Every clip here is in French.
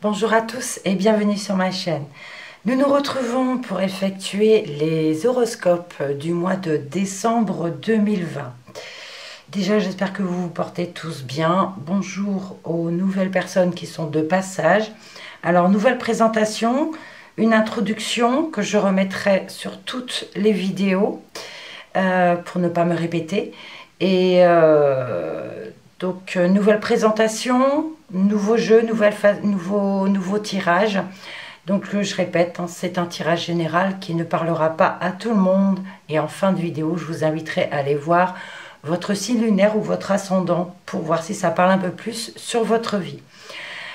Bonjour à tous et bienvenue sur ma chaîne. Nous nous retrouvons pour effectuer les horoscopes du mois de décembre 2020. Déjà, j'espère que vous vous portez tous bien. Bonjour aux nouvelles personnes qui sont de passage. Alors, nouvelle présentation, une introduction que je remettrai sur toutes les vidéos pour ne pas me répéter. Et donc, nouvelle présentation, nouveau jeu, nouveau tirage. Donc, je répète, hein, c'est un tirage général qui ne parlera pas à tout le monde. Et en fin de vidéo, je vous inviterai à aller voir votre signe lunaire ou votre ascendant pour voir si ça parle un peu plus sur votre vie.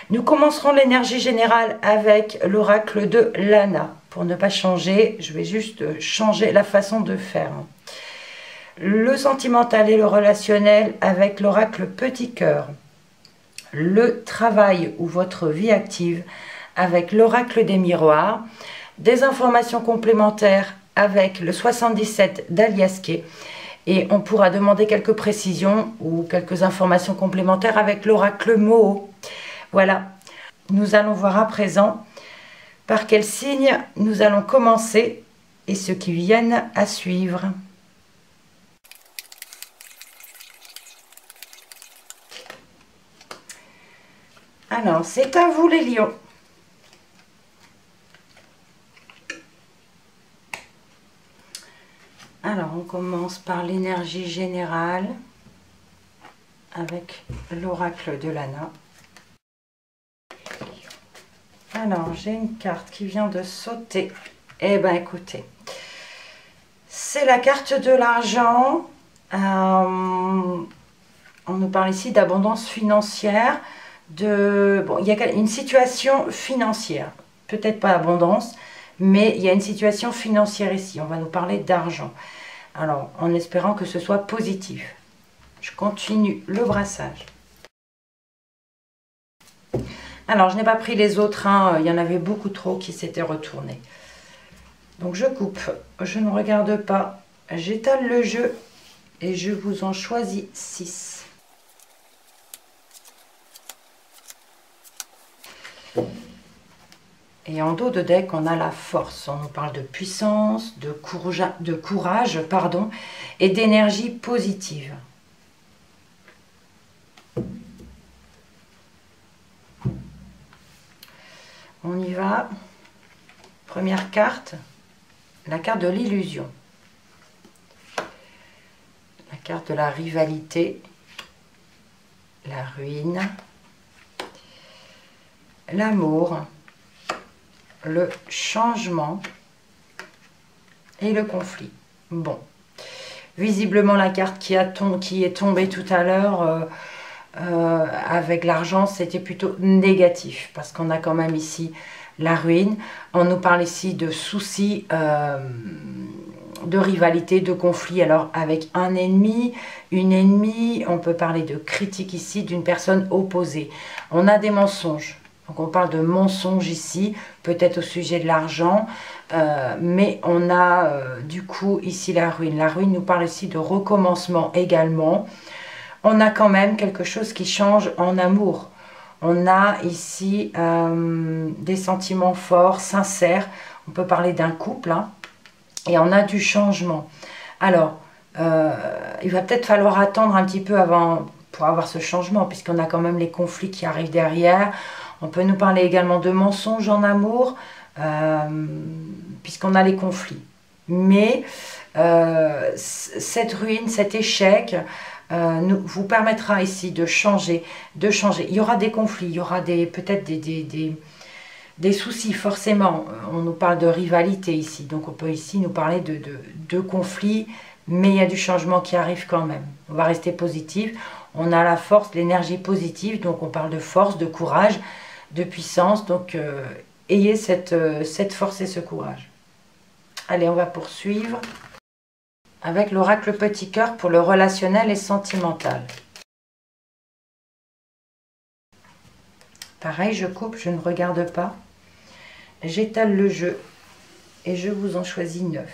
Nous commencerons l'énergie générale avec l'oracle de Lana. Pour ne pas changer, je vais juste changer la façon de faire. Le sentimental et le relationnel avec l'oracle Petit Cœur. Le travail ou votre vie active avec l'oracle des miroirs. Des informations complémentaires avec le 77 d'Aliasqué. Et on pourra demander quelques précisions ou quelques informations complémentaires avec l'oracle Moho. Voilà, nous allons voir à présent par quel signe nous allons commencer et ceux qui viennent à suivre. Alors, c'est à vous les lions. Alors, on commence par l'énergie générale avec l'oracle de Lana. Alors, j'ai une carte qui vient de sauter. Eh bien, écoutez, c'est la carte de l'argent. On nous parle ici d'abondance financière. Bon, il y a une situation financière. Peut-être pas abondance, mais il y a une situation financière ici. On va nous parler d'argent. Alors, en espérant que ce soit positif. Je continue le brassage. Alors, je n'ai pas pris les autres, hein. Il y en avait beaucoup trop qui s'étaient retournés. Donc, je coupe, je ne regarde pas, j'étale le jeu et je vous en choisis 6. Et en dos de deck, on a la force. On nous parle de puissance, de courage, pardon, et d'énergie positive. On y va. Première carte, la carte de l'illusion. La carte de la rivalité, la ruine, l'amour, le changement et le conflit. Bon, visiblement la carte qui est tombée tout à l'heure avec l'argent, c'était plutôt négatif parce qu'on a quand même ici la ruine. On nous parle ici de soucis, de rivalité, de conflit. Alors avec un ennemi, une ennemie, on peut parler de critique ici d'une personne opposée. On a des mensonges. Donc on parle de mensonges ici, peut-être au sujet de l'argent, mais on a du coup ici la ruine. La ruine nous parle ici de recommencement également. On a quand même quelque chose qui change en amour. On a ici des sentiments forts, sincères. On peut parler d'un couple, hein, et on a du changement. Alors, il va peut-être falloir attendre un petit peu avant pour avoir ce changement, puisqu'on a quand même les conflits qui arrivent derrière. On peut nous parler également de mensonges en amour, puisqu'on a les conflits. Mais cette ruine, cet échec, vous permettra ici de changer, Il y aura des conflits, il y aura peut-être des soucis, forcément. On nous parle de rivalité ici, donc on peut ici nous parler de conflits, mais il y a du changement qui arrive quand même. On va rester positif. On a la force, l'énergie positive, donc on parle de force, de courage, de puissance. Donc ayez cette force et ce courage. Allez, on va poursuivre avec l'oracle Petit Cœur pour le relationnel et sentimental. Pareil, je coupe, je ne regarde pas. J'étale le jeu et je vous en choisis 9.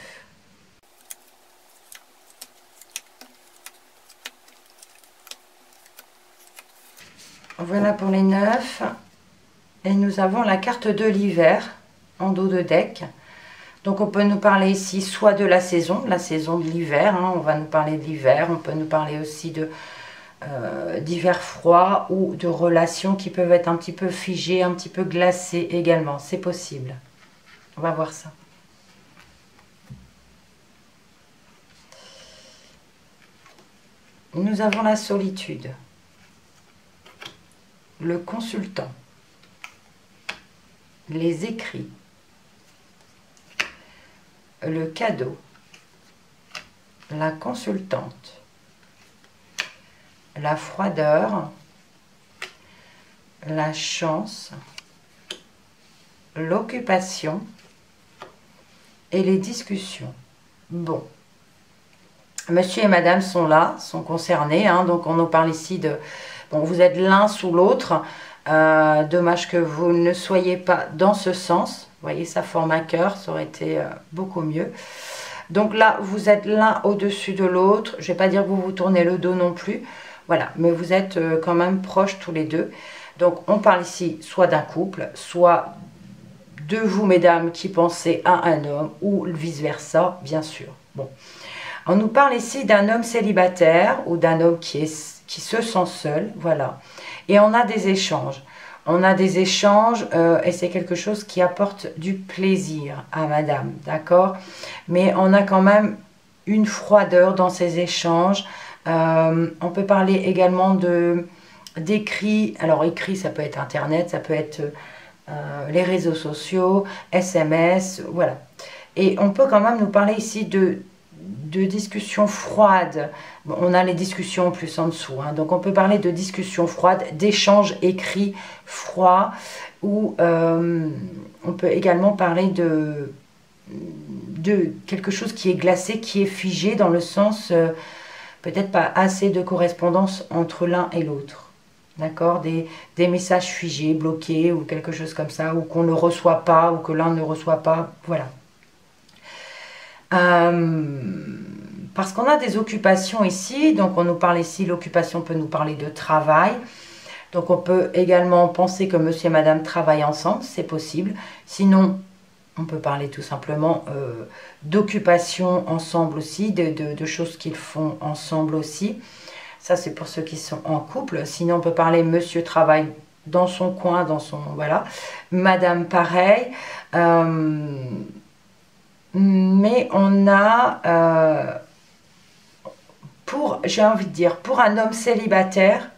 Voilà pour les 9. Et nous avons la carte de l'hiver en dos de deck. Donc on peut nous parler ici soit de la saison de l'hiver, hein, on va nous parler de l'hiver, on peut nous parler aussi de d'hiver froid ou de relations qui peuvent être un petit peu figées, un petit peu glacées également, c'est possible. On va voir ça. Nous avons la solitude, le consultant, les écrits, le cadeau, la consultante, la froideur, la chance, l'occupation et les discussions. Bon, monsieur et madame sont là, sont concernés, hein, donc on nous parle ici de... Bon, vous êtes l'un sous l'autre, dommage que vous ne soyez pas dans ce sens. Vous voyez, ça forme un cœur, ça aurait été beaucoup mieux. Donc là, vous êtes l'un au-dessus de l'autre. Je ne vais pas dire que vous vous tournez le dos non plus. Voilà, mais vous êtes quand même proches tous les deux. Donc on parle ici soit d'un couple, soit de vous, mesdames, qui pensez à un homme, ou vice-versa, bien sûr. Bon, on nous parle ici d'un homme célibataire ou d'un homme qui se sent seul, voilà. Et on a des échanges. On a des échanges et c'est quelque chose qui apporte du plaisir à madame, d'accord? Mais on a quand même une froideur dans ces échanges. On peut parler également d'écrits. Alors écrit, ça peut être internet, ça peut être les réseaux sociaux, SMS, voilà. Et on peut quand même nous parler ici de discussions froides. Bon, on a les discussions plus en dessous, hein. Donc on peut parler de discussions froides, d'échanges écrits froids, ou on peut également parler de quelque chose qui est glacé, qui est figé, dans le sens peut-être pas assez de correspondance entre l'un et l'autre. D'accord, des messages figés, bloqués, ou quelque chose comme ça, ou qu'on ne reçoit pas, ou que l'un ne reçoit pas, voilà. Parce qu'on a des occupations ici, donc on nous parle ici, l'occupation peut nous parler de travail. Donc on peut également penser que monsieur et madame travaillent ensemble, c'est possible. Sinon, on peut parler tout simplement d'occupation ensemble aussi, de choses qu'ils font ensemble aussi. Ça, c'est pour ceux qui sont en couple. Sinon, on peut parler monsieur travaille dans son coin, dans son... Voilà. Madame, pareil. Mais on a... j'ai envie de dire, pour un homme célibataire,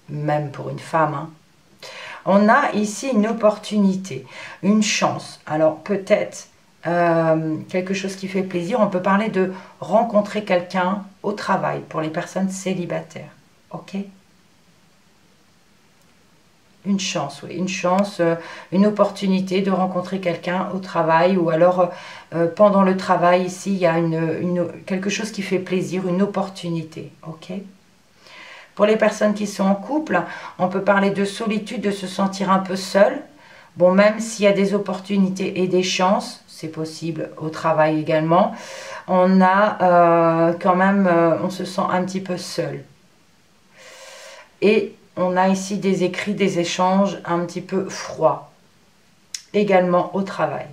même pour une femme, hein, on a ici une opportunité, une chance. Alors peut-être quelque chose qui fait plaisir, on peut parler de rencontrer quelqu'un au travail pour les personnes célibataires. Ok? Une chance, oui, une chance, une opportunité de rencontrer quelqu'un au travail, ou alors pendant le travail, ici, il y a quelque chose qui fait plaisir, une opportunité. Ok? Pour les personnes qui sont en couple, on peut parler de solitude, de se sentir un peu seul. Bon, même s'il y a des opportunités et des chances, c'est possible au travail également, on a quand même, on se sent un petit peu seul. Et on a ici des écrits, des échanges un petit peu froids, également au travail.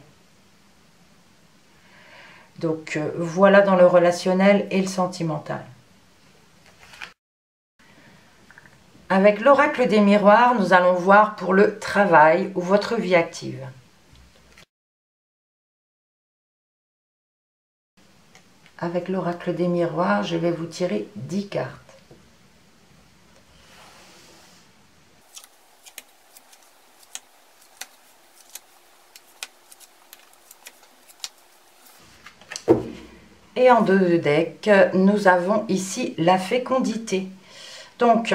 Donc voilà dans le relationnel et le sentimental. Avec l'oracle des miroirs, nous allons voir pour le travail ou votre vie active. Avec l'oracle des miroirs, je vais vous tirer 10 cartes. Et en 2 decks, nous avons ici la fécondité. Donc,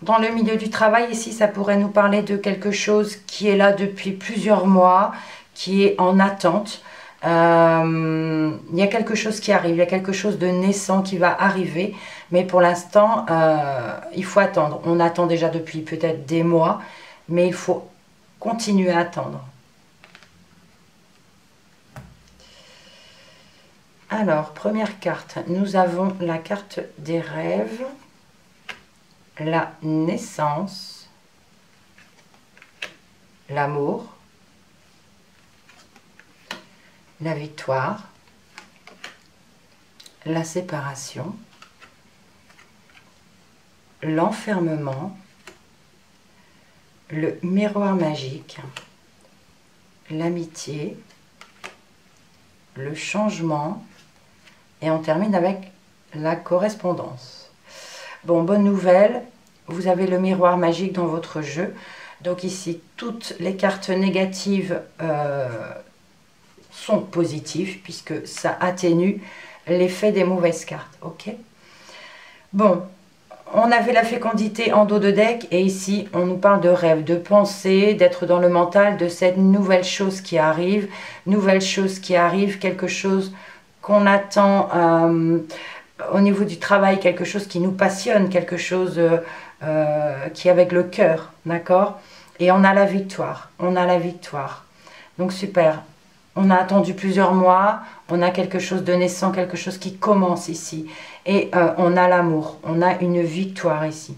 dans le milieu du travail, ici, ça pourrait nous parler de quelque chose qui est là depuis plusieurs mois, qui est en attente. Il y a quelque chose qui arrive, il y a quelque chose de naissant qui va arriver, mais pour l'instant, il faut attendre. On attend déjà depuis peut-être des mois, mais il faut continuer à attendre. Alors, première carte, nous avons la carte des rêves, la naissance, l'amour, la victoire, la séparation, l'enfermement, le miroir magique, l'amitié, le changement, et on termine avec la correspondance. Bon, bonne nouvelle, vous avez le miroir magique dans votre jeu. Donc ici, toutes les cartes négatives sont positives, puisque ça atténue l'effet des mauvaises cartes. Ok. Bon, on avait la fécondité en dos de deck, et ici, on nous parle de rêve, de pensée, d'être dans le mental, de cette nouvelle chose qui arrive, quelque chose qu'on attend au niveau du travail, quelque chose qui nous passionne, quelque chose qui est avec le cœur, d'accord? Et on a la victoire, Donc super, on a attendu plusieurs mois, on a quelque chose de naissant, quelque chose qui commence ici. Et on a l'amour, on a une victoire ici.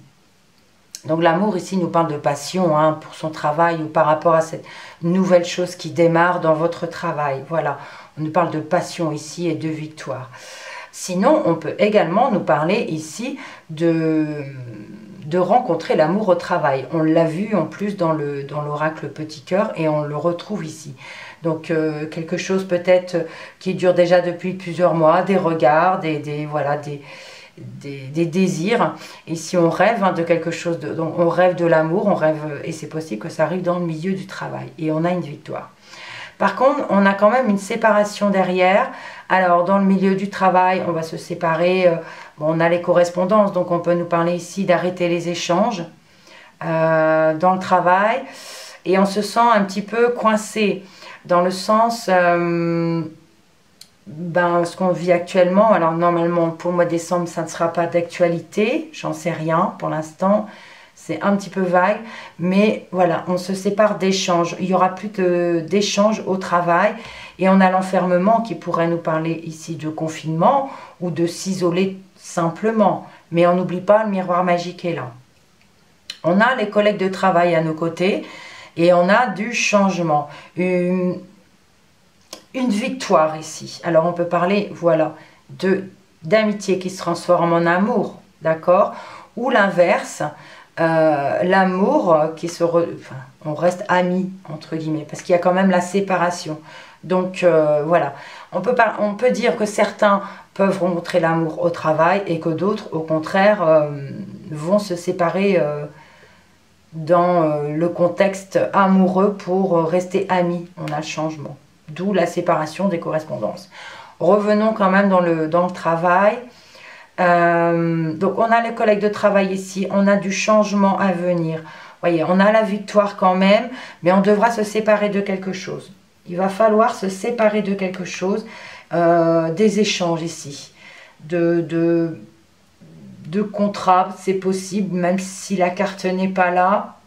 Donc l'amour ici nous parle de passion pour son travail ou par rapport à cette nouvelle chose qui démarre dans votre travail. Voilà, on nous parle de passion ici et de victoire. Sinon, on peut également nous parler ici de rencontrer l'amour au travail. On l'a vu en plus dans l'oracle Petit Cœur et on le retrouve ici. Donc quelque chose peut-être qui dure déjà depuis plusieurs mois, des regards, des désirs. Et si on rêve de quelque chose, donc on rêve de l'amour, on rêve, et c'est possible que ça arrive dans le milieu du travail. Et on a une victoire. Par contre, on a quand même une séparation derrière. Alors, dans le milieu du travail, on va se séparer. Bon, on a les correspondances, donc on peut nous parler ici d'arrêter les échanges dans le travail. Et on se sent un petit peu coincé, dans le sens, ce qu'on vit actuellement. Alors, normalement, pour le mois de décembre, ça ne sera pas d'actualité. J'en sais rien pour l'instant. C'est un petit peu vague, mais voilà, on se sépare d'échanges. Il n'y aura plus d'échanges au travail. Et on a l'enfermement qui pourrait nous parler ici de confinement ou de s'isoler simplement. Mais on n'oublie pas, le miroir magique est là. On a les collègues de travail à nos côtés et on a du changement. Une victoire ici. Alors on peut parler, voilà, d'amitié qui se transforme en amour, d'accord? Ou l'inverse. L'amour qui on reste amis entre guillemets parce qu'il y a quand même la séparation. Donc voilà, on peut dire que certains peuvent rencontrer l'amour au travail et que d'autres au contraire vont se séparer dans le contexte amoureux pour rester amis. On a le changement, d'où la séparation des correspondances. Revenons quand même dans le travail. Donc on a les collègues de travail ici, on a du changement à venir. Voyez, on a la victoire quand même, mais on devra se séparer de quelque chose. Il va falloir se séparer de quelque chose, des échanges ici, de contrats, c'est possible, même si la carte n'est pas là.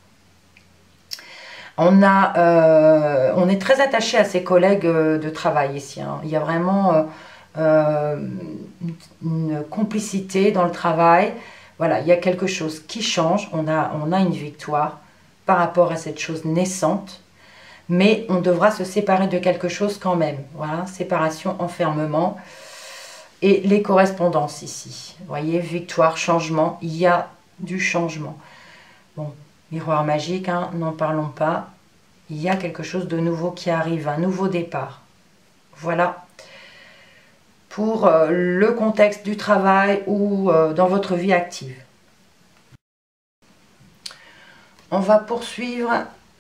On est très attaché à ses collègues de travail ici. Il y a vraiment une complicité dans le travail. Voilà, il y a quelque chose qui change. On a une victoire par rapport à cette chose naissante. Mais on devra se séparer de quelque chose quand même. Voilà, séparation, enfermement. Et les correspondances ici. Vous voyez, victoire, changement. Il y a du changement. Bon, miroir magique, n'en parlons pas. Il y a quelque chose de nouveau qui arrive, un nouveau départ. Voilà. Pour le contexte du travail ou dans votre vie active. On va poursuivre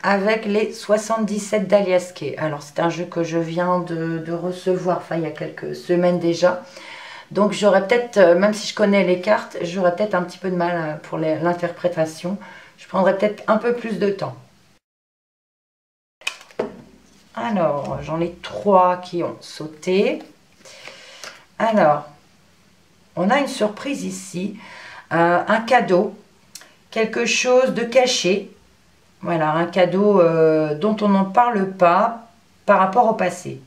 avec les 77 d'Aliaske. Alors c'est un jeu que je viens de recevoir, il y a quelques semaines déjà. Donc j'aurais peut-être, même si je connais les cartes, j'aurais peut-être un petit peu de mal pour l'interprétation. Je prendrais peut-être un peu plus de temps. Alors, j'en ai 3 qui ont sauté. Alors, on a une surprise ici, un cadeau, quelque chose de caché. Voilà, un cadeau dont on n'en parle pas par rapport au passé.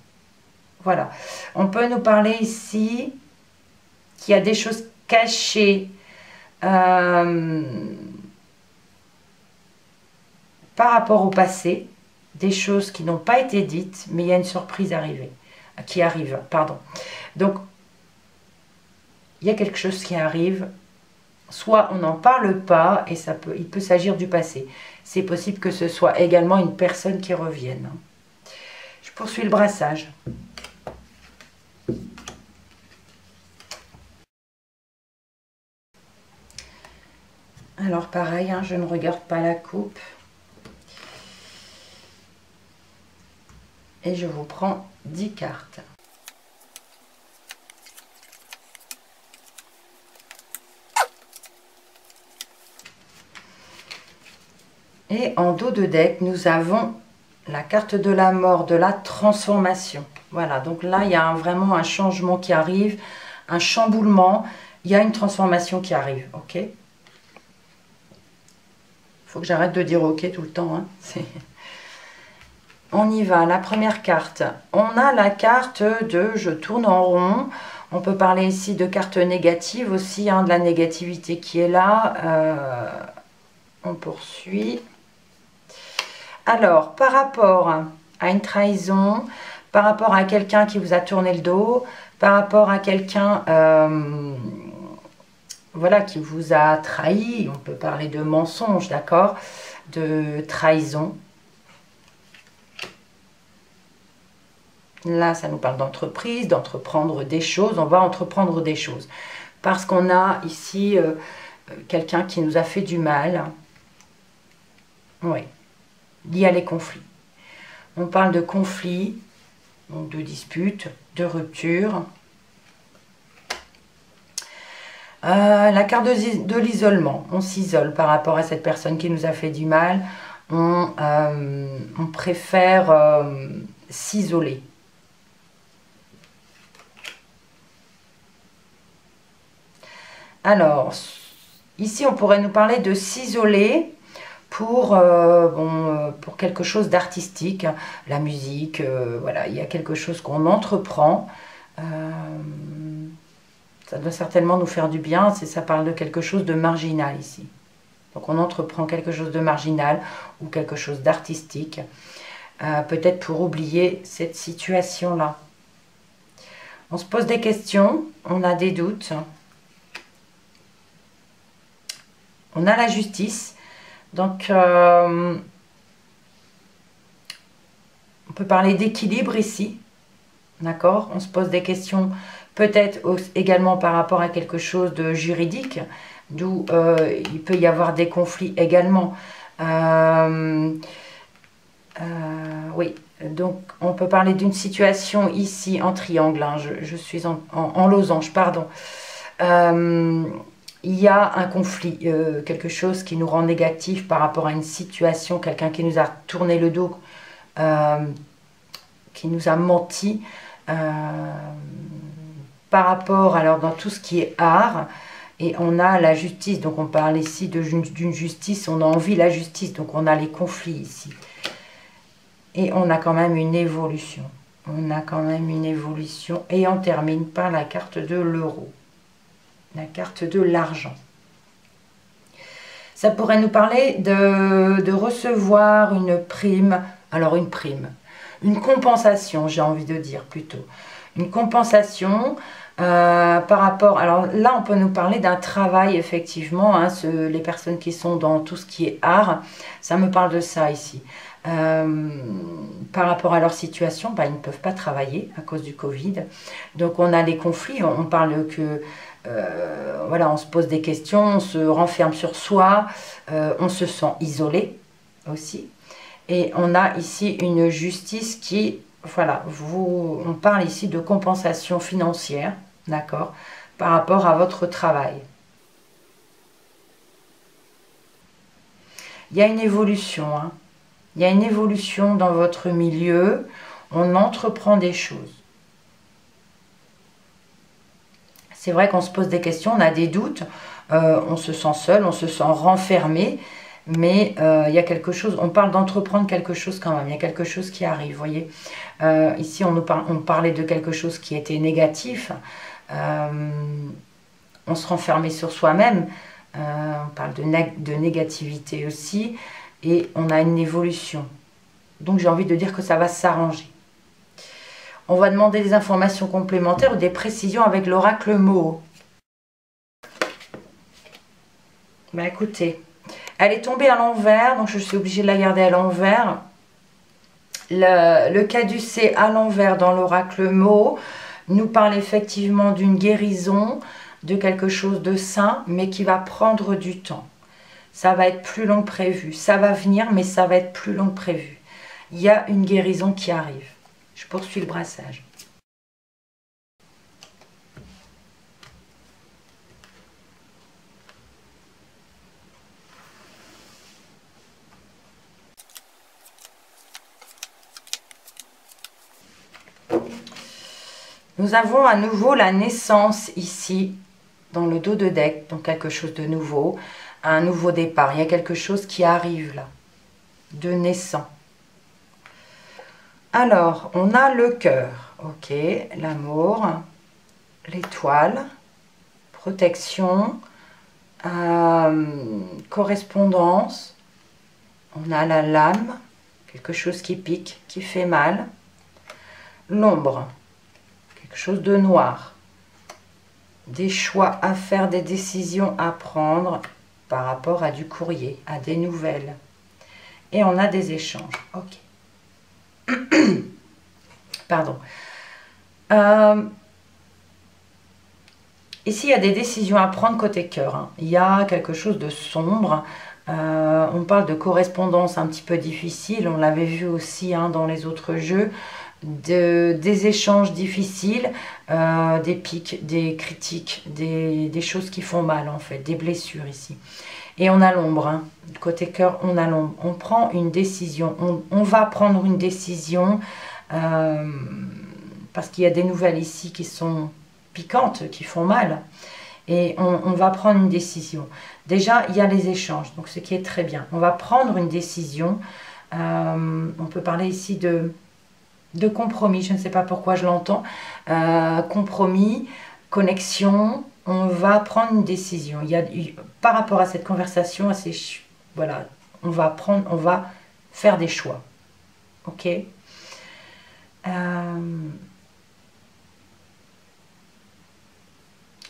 Voilà, on peut nous parler ici qu'il y a des choses cachées par rapport au passé. des choses qui n'ont pas été dites, mais il y a une surprise qui arrive, pardon. Donc, il y a quelque chose qui arrive, soit on n'en parle pas, et il peut s'agir du passé. C'est possible que ce soit également une personne qui revienne. Je poursuis le brassage. Alors pareil, hein, je ne regarde pas la coupe. Et je vous prends 10 cartes. Et en dos de deck, nous avons la carte de la mort, de la transformation. Voilà, donc là, il y a vraiment un changement qui arrive, un chamboulement. Il y a une transformation qui arrive, ok? Il faut que j'arrête de dire ok tout le temps. Hein. On y va, la première carte. On a la carte de je tourne en rond. On peut parler ici de carte négative aussi, hein, de la négativité qui est là. On poursuit. Alors, par rapport à une trahison, par rapport à quelqu'un qui vous a tourné le dos, par rapport à quelqu'un voilà, qui vous a trahi, on peut parler de mensonge, d'accord, de trahison. Là, ça nous parle d'entreprise, d'entreprendre des choses. On va entreprendre des choses. Parce qu'on a ici quelqu'un qui nous a fait du mal. Oui, lié à les conflits. On parle de conflits, donc de disputes, de ruptures. La carte de l'isolement. On s'isole par rapport à cette personne qui nous a fait du mal. On préfère s'isoler. Alors, ici, on pourrait nous parler de s'isoler pour quelque chose d'artistique, la musique, voilà, il y a quelque chose qu'on entreprend. Ça doit certainement nous faire du bien, ça parle de quelque chose de marginal ici. Donc on entreprend quelque chose de marginal ou quelque chose d'artistique, peut-être pour oublier cette situation-là. On se pose des questions, on a des doutes. On a la justice, donc on peut parler d'équilibre ici, d'accord? On se pose des questions peut-être également par rapport à quelque chose de juridique, d'où il peut y avoir des conflits également. Oui, donc on peut parler d'une situation ici en triangle, hein, je suis en losange, pardon. Il y a un conflit, quelque chose qui nous rend négatif par rapport à une situation, quelqu'un qui nous a tourné le dos, qui nous a menti, par rapport, alors dans tout ce qui est art, et on a la justice, donc on parle ici d'une justice, on a envie de la justice, donc on a les conflits ici. Et on a quand même une évolution, on a quand même une évolution, et on termine par la carte de l'euro. La carte de l'argent. Ça pourrait nous parler de recevoir une prime. Alors une prime, une compensation, j'ai envie de dire plutôt. Une compensation par rapport... Alors là, on peut nous parler d'un travail, effectivement. Hein, les personnes qui sont dans tout ce qui est art, ça me parle de ça ici. Par rapport à leur situation, bah, ils ne peuvent pas travailler à cause du Covid. Donc on a les conflits, on parle que... voilà, on se pose des questions, on se renferme sur soi, on se sent isolé aussi. Et on a ici une justice qui, voilà, on parle ici de compensation financière, d'accord, par rapport à votre travail. Il y a une évolution, hein. Il y a une évolution dans votre milieu, on entreprend des choses. C'est vrai qu'on se pose des questions, on a des doutes, on se sent seul, on se sent renfermé, mais il y a quelque chose, on parle d'entreprendre quelque chose quand même, il y a quelque chose qui arrive, vous voyez. Ici, on parlait de quelque chose qui était négatif, on se renfermait sur soi-même, on parle de négativité aussi, et on a une évolution. Donc j'ai envie de dire que ça va s'arranger. On va demander des informations complémentaires ou des précisions avec l'oracle Moho. Bah écoutez, elle est tombée à l'envers, donc je suis obligée de la garder à l'envers. Le caducée à l'envers dans l'oracle Moho nous parle effectivement d'une guérison, de quelque chose de sain, mais qui va prendre du temps. Ça va être plus long que prévu. Ça va venir, mais ça va être plus long que prévu. Il y a une guérison qui arrive. Je poursuis le brassage. Nous avons à nouveau la naissance ici, dans le dos de deck, donc quelque chose de nouveau, un nouveau départ. Il y a quelque chose qui arrive là, de naissant. Alors, on a le cœur, ok, l'amour, l'étoile, protection, correspondance, on a la lame, quelque chose qui pique, qui fait mal, l'ombre, quelque chose de noir, des choix à faire, des décisions à prendre par rapport à du courrier, à des nouvelles. Et on a des échanges. Ok. Pardon. Ici, il y a des décisions à prendre côté cœur. Hein. Il y a quelque chose de sombre. On parle de correspondance un petit peu difficile. On l'avait vu aussi hein, dans les autres jeux. Des échanges difficiles, des pics, des critiques, des choses qui font mal en fait, des blessures ici. Et on a l'ombre, hein. Côté cœur, on a l'ombre. On prend une décision, on va prendre une décision parce qu'il y a des nouvelles ici qui sont piquantes, qui font mal. Et on va prendre une décision. Déjà, il y a les échanges, donc ce qui est très bien. On va prendre une décision. On peut parler ici de compromis, je ne sais pas pourquoi je l'entends. Compromis, connexion, on va prendre une décision. Par rapport à cette conversation, voilà, on va faire des choix. Ok.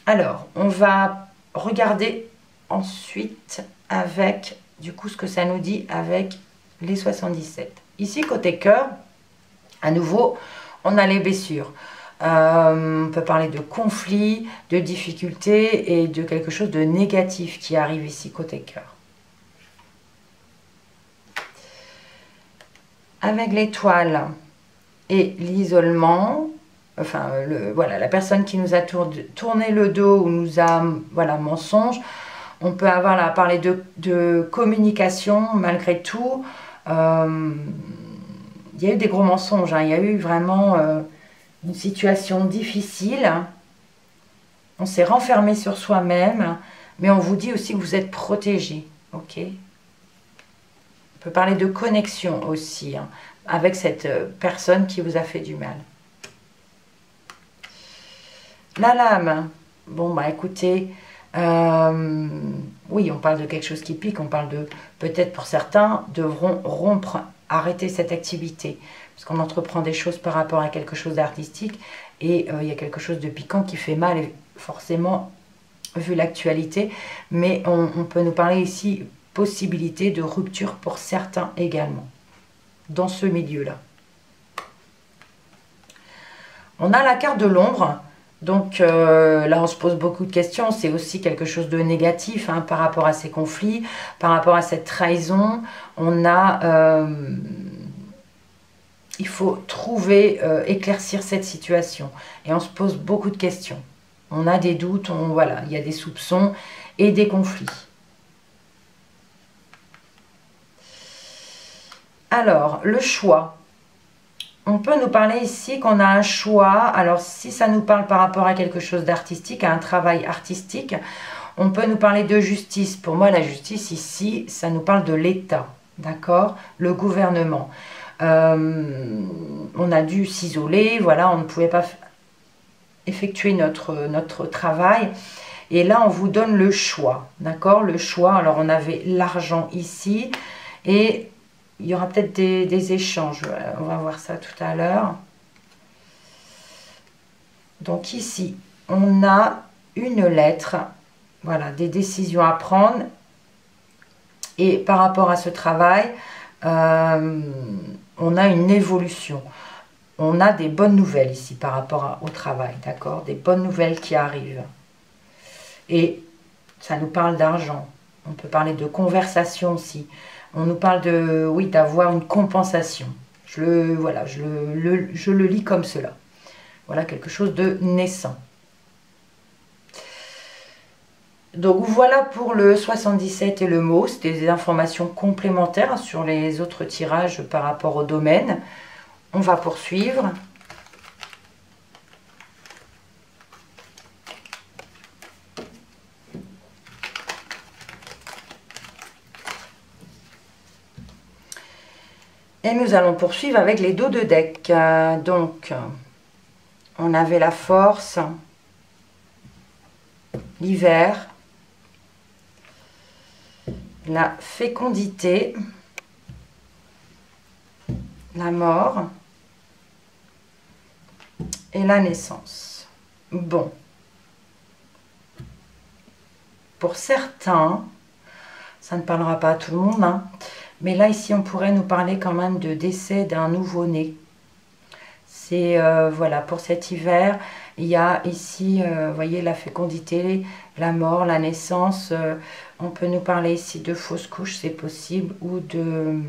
Alors, on va regarder ensuite avec, du coup, ce que ça nous dit avec les 77. Ici, côté cœur, à nouveau, on a les blessures. On peut parler de conflits, de difficultés et de quelque chose de négatif qui arrive ici côté cœur. Avec l'étoile et l'isolement, enfin, voilà, la personne qui nous a tourné le dos ou nous a, voilà, mensonge, on peut avoir là, parler de communication malgré tout. Il y a eu des gros mensonges, hein, il y a eu vraiment une situation difficile. On s'est renfermé sur soi-même, mais on vous dit aussi que vous êtes protégé. Ok. On peut parler de connexion aussi, hein, avec cette personne qui vous a fait du mal. La lame, bon bah écoutez, oui on parle de quelque chose qui pique, on parle de, peut-être pour certains, devront rompre, arrêter cette activité, parce qu'on entreprend des choses par rapport à quelque chose d'artistique, et il y a quelque chose de piquant qui fait mal, forcément, vu l'actualité, mais on peut nous parler ici, possibilité de rupture pour certains également, dans ce milieu-là. On a la carte de l'ombre. Donc là, on se pose beaucoup de questions. C'est aussi quelque chose de négatif hein, par rapport à ces conflits, par rapport à cette trahison. On a, il faut trouver, éclaircir cette situation. Et on se pose beaucoup de questions. On a des doutes, voilà, il y a des soupçons et des conflits. Alors, le choix. On peut nous parler ici qu'on a un choix. Alors, si ça nous parle par rapport à quelque chose d'artistique, à un travail artistique, on peut nous parler de justice. Pour moi, la justice ici, ça nous parle de l'État, d'accord? Le gouvernement. On a dû s'isoler, voilà, on ne pouvait pas effectuer notre travail. Et là, on vous donne le choix, d'accord? Le choix, alors on avait l'argent ici et il y aura peut-être des échanges. On va voir ça tout à l'heure. Donc ici, on a une lettre, voilà, des décisions à prendre. Et par rapport à ce travail, on a une évolution. On a des bonnes nouvelles ici par rapport au travail, d'accord? Des bonnes nouvelles qui arrivent. Et ça nous parle d'argent. On peut parler de conversation aussi. On nous parle de, oui, d'avoir une compensation. Voilà, je le lis comme cela. Voilà quelque chose de naissant. Donc voilà pour le 77 et le mot. C'était des informations complémentaires sur les autres tirages par rapport au domaine. On va poursuivre. Et nous allons poursuivre avec les dos de deck. Donc, on avait la force, l'hiver, la fécondité, la mort et la naissance. Bon. Pour certains, ça ne parlera pas à tout le monde, hein, mais là, ici, on pourrait nous parler quand même de décès d'un nouveau-né. C'est, voilà, pour cet hiver, il y a ici, vous voyez, la fécondité, la mort, la naissance. On peut nous parler ici de fausse couche, c'est possible, ou de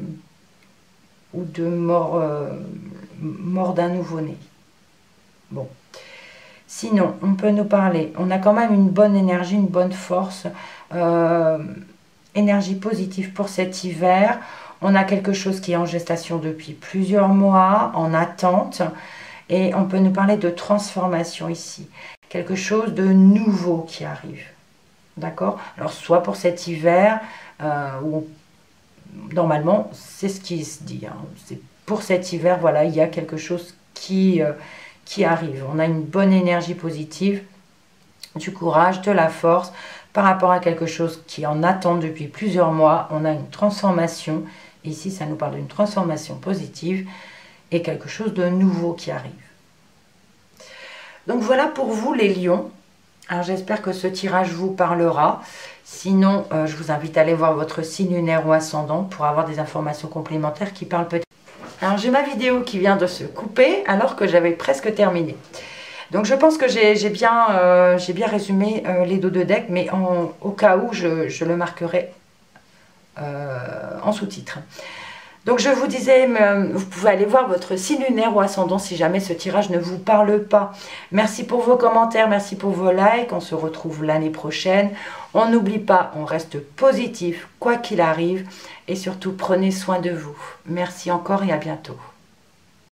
mort, mort d'un nouveau-né. Bon. Sinon, on peut nous parler, on a quand même une bonne énergie, une bonne force, énergie positive pour cet hiver. On a quelque chose qui est en gestation depuis plusieurs mois, en attente. Et on peut nous parler de transformation ici. Quelque chose de nouveau qui arrive. D'accord? Alors, soit pour cet hiver, où normalement, c'est ce qui se dit. Hein. C'est pour cet hiver, voilà, il y a quelque chose qui arrive. On a une bonne énergie positive, du courage, de la force, par rapport à quelque chose qui en attend depuis plusieurs mois. On a une transformation. Ici, ça nous parle d'une transformation positive et quelque chose de nouveau qui arrive. Donc voilà pour vous les lions. Alors j'espère que ce tirage vous parlera. Sinon, je vous invite à aller voir votre signe lunaire ou ascendant pour avoir des informations complémentaires qui parlent peut-être. Alors j'ai ma vidéo qui vient de se couper alors que j'avais presque terminé. Donc je pense que j'ai bien résumé les dos de deck, mais au cas où je le marquerai en sous-titre. Donc je vous disais, vous pouvez aller voir votre signe lunaire ou ascendant si jamais ce tirage ne vous parle pas. Merci pour vos commentaires, merci pour vos likes. On se retrouve l'année prochaine. On n'oublie pas, on reste positif quoi qu'il arrive. Et surtout, prenez soin de vous. Merci encore et à bientôt.